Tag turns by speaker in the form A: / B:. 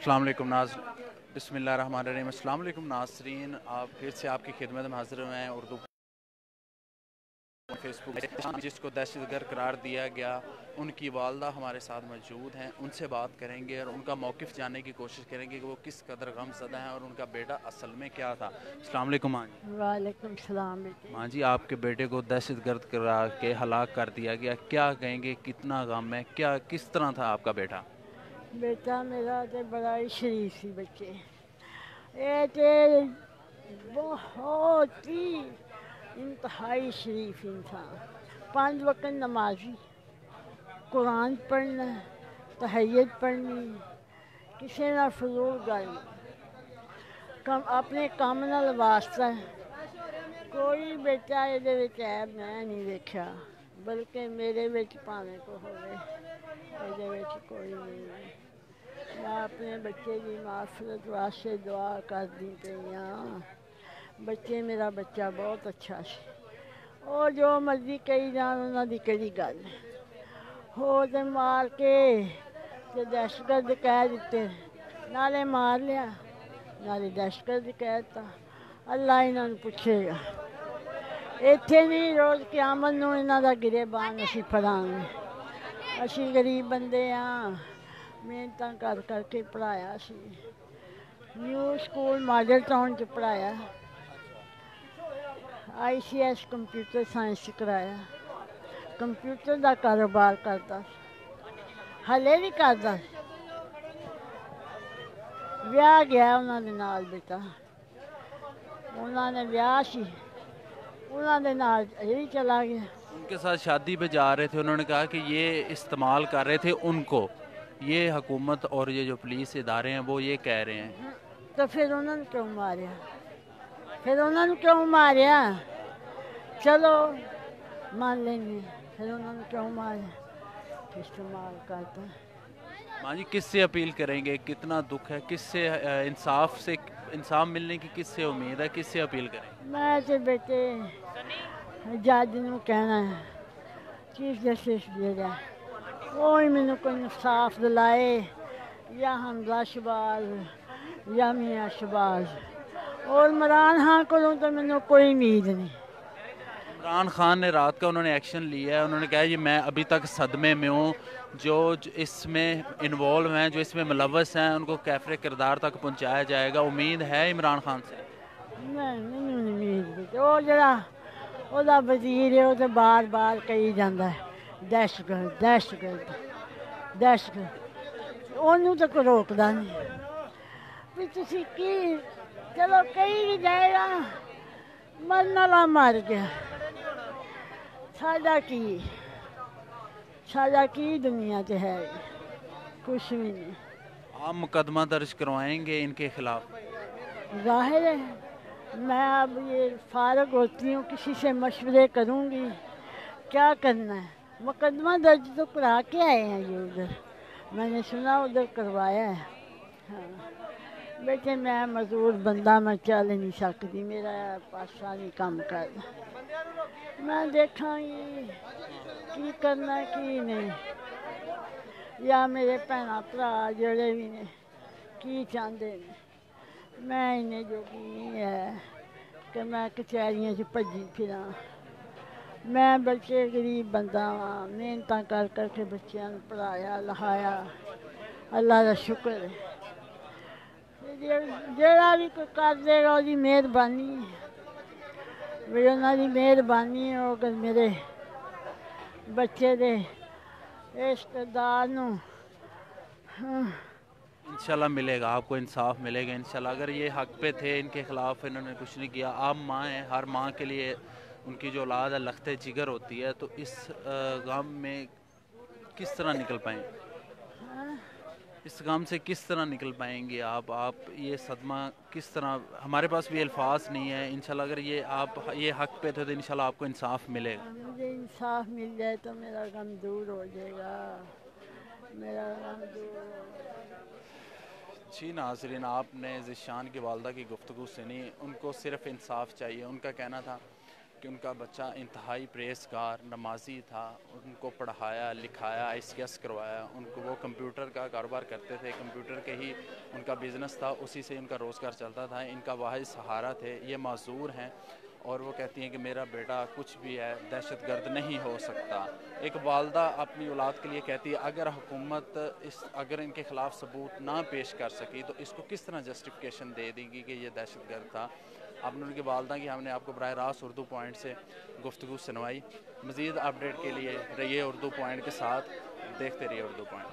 A: अस्सलाम वालेकुम बिस्मिल्लाहिर्रहमानिर्रहीम। अस्सलाम वालेकुम नाज़रीन, आप फिर से आपकी खिदमत में हाज़िर हुए हैं। उर्दू फेसबुक जिसको दहशतगर्द करार दिया गया, उनकी वालदा हमारे साथ मौजूद हैं। उनसे बात करेंगे और उनका मौक़िफ़ जानने की कोशिश करेंगे कि वो किस कदर गमज़दा हैं और उनका बेटा असल में क्या था। अस्सलाम वालेकुम माँ जी।
B: वालेकुम सलाम बेटे।
A: माँ जी, आपके बेटे को दहशतगर्द करार के हलाक कर दिया गया, क्या कहेंगे, कितना गम है, क्या किस तरह था आपका बेटा?
B: बेटा मेरा तो बड़ा ही शरीफ सी बच्चे, ये तो बहुत ही इंतहाई शरीफ इंसान, 5 वक्त नमाजी, कुरान पढ़ना, तहय्युद पढ़नी, किसी ना फजूल गल कम अपने काम नाल वास्ता कोई बेटा ये ऐब मैं नहीं देखा, बल्कि मेरे विच भावें को होवे ये कोई नहीं। मैं अपने बच्चे की माफरत वास्ते दुआ करती पई हाँ। बच्चे मेरा बच्चा बहुत अच्छा सी, और जो मर्जी कही जान उन्होंने कड़ी गल हो तो मार के ते दहशतगर्द कह दिते, नाले मार लिया नाले दहशतगर्द कह दिता। अल्लाह इन्होंने पूछेगा, इत्थे नहीं रोज़ क़यामत नूं इन्हां दा गिरेबान असीं फड़ांगे। असीं गरीब बंदे हाँ, मेहनतां कर करके पढ़ाया सी, न्यू स्कूल मॉडल टाउन च पढ़ाया, ICS कंप्यूटर साइंस कराया, कंप्यूटर का कारोबार करता हले भी करता। विआह गया उन्होंने नाल बेटा, उन्होंने विआह सी उन्होंने नाल यही चला गया।
A: उनके साथ शादी पे जा रहे थे, उन्होंने कहा कि ये इस्तेमाल कर रहे थे उनको, ये हुकूमत और ये जो पुलिस इदारे हैं वो ये कह रहे हैं।
B: तो फिर उन्होंने क्यों मारिया, फिर उन्होंने क्यों मारिया? चलो मान लेंगे, फिर उन्होंने क्यों मारिया? इस्तेमाल करता।
A: माँ जी, किससे अपील करेंगे, कितना दुख है, किससे इंसाफ मिलने की किससे उम्मीद है, किससे अपील करेंगे?
B: मैं तो बेटे जज नूं कहना है, चीफ जस्टिस जेड़ा वो ही मैनू कोई इंसाफ दिलाए, या हमजा शहबाज या मियाँ शहबाज, और इमरान खान को तो मैनू कोई उम्मीद नहीं।
A: इमरान खान ने रात का उन्होंने एक्शन लिया है, उन्होंने कहा कि मैं अभी तक सदमे में हूँ, जो इसमें इन्वॉल्व हैं, जो इसमें मुलव्वस हैं, उनको कैफरे किरदार तक पहुँचाया जाएगा। उम्मीद है इमरान खान से?
B: नहीं मैनू नहीं उम्मीद बेटे, वो जरा ਉਹਦਾ ਵਜ਼ੀਰ ਹੈ ਉਹ ਤਾਂ ਬਾਰ ਕਹੀ ਜਾਂਦਾ ਦਹਿਸ਼ਤਗਰਦ ਦਹਿਸ਼ਤਗਰਦ ਦਹਿਸ਼ਤਗਰਦ, ਉਹਨੂੰ ਤਾਂ ਕੋਈ ਰੋਕਦਾ ਨਹੀਂ ਵੀ ਤੁਸੀਂ ਕੀ। ਚਲੋ ਕਹੀ ਵੀ ਜਾਏਗਾ, ਮਰਨ ਵਾਲਾ ਮਰ ਗਿਆ, ਸਾਡਾ ਕੀ ਦੁਨੀਆ 'ਚ ਹੈ, ਕੁਛ ਵੀ नहीं।
A: आप मुकदमा दर्ज करवाएंगे इनके खिलाफ?
B: जाहिर है मैं अब ये फारग होती हूँ, किसी से मशवरे करूँगी क्या करना है। मुकदमा दर्ज तो करा के आए हैं ये उधर, मैंने सुना उधर करवाया है। हाँ बेटे मैं मजदूर बंदा, मैं चल नहीं सकती, मेरा पासा नहीं काम कर, मैं देखांगी की करना की नहीं, या मेरे भैन भरा जोड़े भी ने की चाहते हैं। मैं इन्ने जोगी नहीं है कि मैं कचहरियों च भजी फिरां, मैं बच्चे गरीब बंदा हाँ, मेहनत कर करके बच्चों को पढ़ाया लिखाया, अल्लाह का शुक्र है। जेड़ा भी कोई कर देगा उसकी मेहरबानी है, भी उन्होंने मेहरबानी है। अगर मेरे बच्चे दे इस किरदार नूं
A: इंशाल्लाह मिलेगा, आपको इंसाफ मिलेगा इंशाल्लाह। अगर ये हक पे थे, इनके खिलाफ इन्होंने कुछ नहीं किया, आप माँ हैं, हर माँ के लिए उनकी जो औलाद है लख्ते जिगर होती है, तो इस गम में किस तरह निकल पाएंगे, इस गम से किस तरह निकल पाएंगे आप ये सदमा किस तरह, हमारे पास भी अल्फाज नहीं है। इंशाल्लाह अगर ये आप ये हक पे थे तो इंशाल्लाह आपको इंसाफ मिलेगा।
B: मुझे इंसाफ मिल जाए तो मेरा गम दूर हो जाएगा, मेरा गम दूर हो जाएगा।
A: जी नाज़रीन, आपने ज़िशान की वालदा की गुफ्तगू सुनी, उनको सिर्फ़ इंसाफ चाहिए। उनका कहना था کہ ان کا بچہ انتہائی پرہیزگار نمازی تھا، ان کو پڑھایا لکھایا ICS کروایا، ان کو وہ کمپیوٹر کا کاروبار کرتے تھے، کمپیوٹر کے ہی ان کا بزنس تھا، اسی سے ان کا روزگار چلتا تھا، ان کا واحد سہارا تھے، یہ معذور ہیں اور وہ کہتی ہیں کہ میرا بیٹا کچھ بھی ہے، دہشت گرد نہیں ہو سکتا۔ ایک والدہ اپنی اولاد کے لیے کہتی ہے اگر حکومت اگر ان کے خلاف ثبوت نہ پیش کر سکی تو اس کو کس طرح جسٹیفیکیشن دے دیں گی کہ یہ دہشت گرد تھا۔ اب ان کی والدہ کی ہم نے آپ کو براہ راست اردو پوائنٹ سے گفتگو سنوائی۔ مزید اپڈیٹ کے لیے رہیے اردو پوائنٹ کے ساتھ، دیکھتے رہیے اردو پوائنٹ۔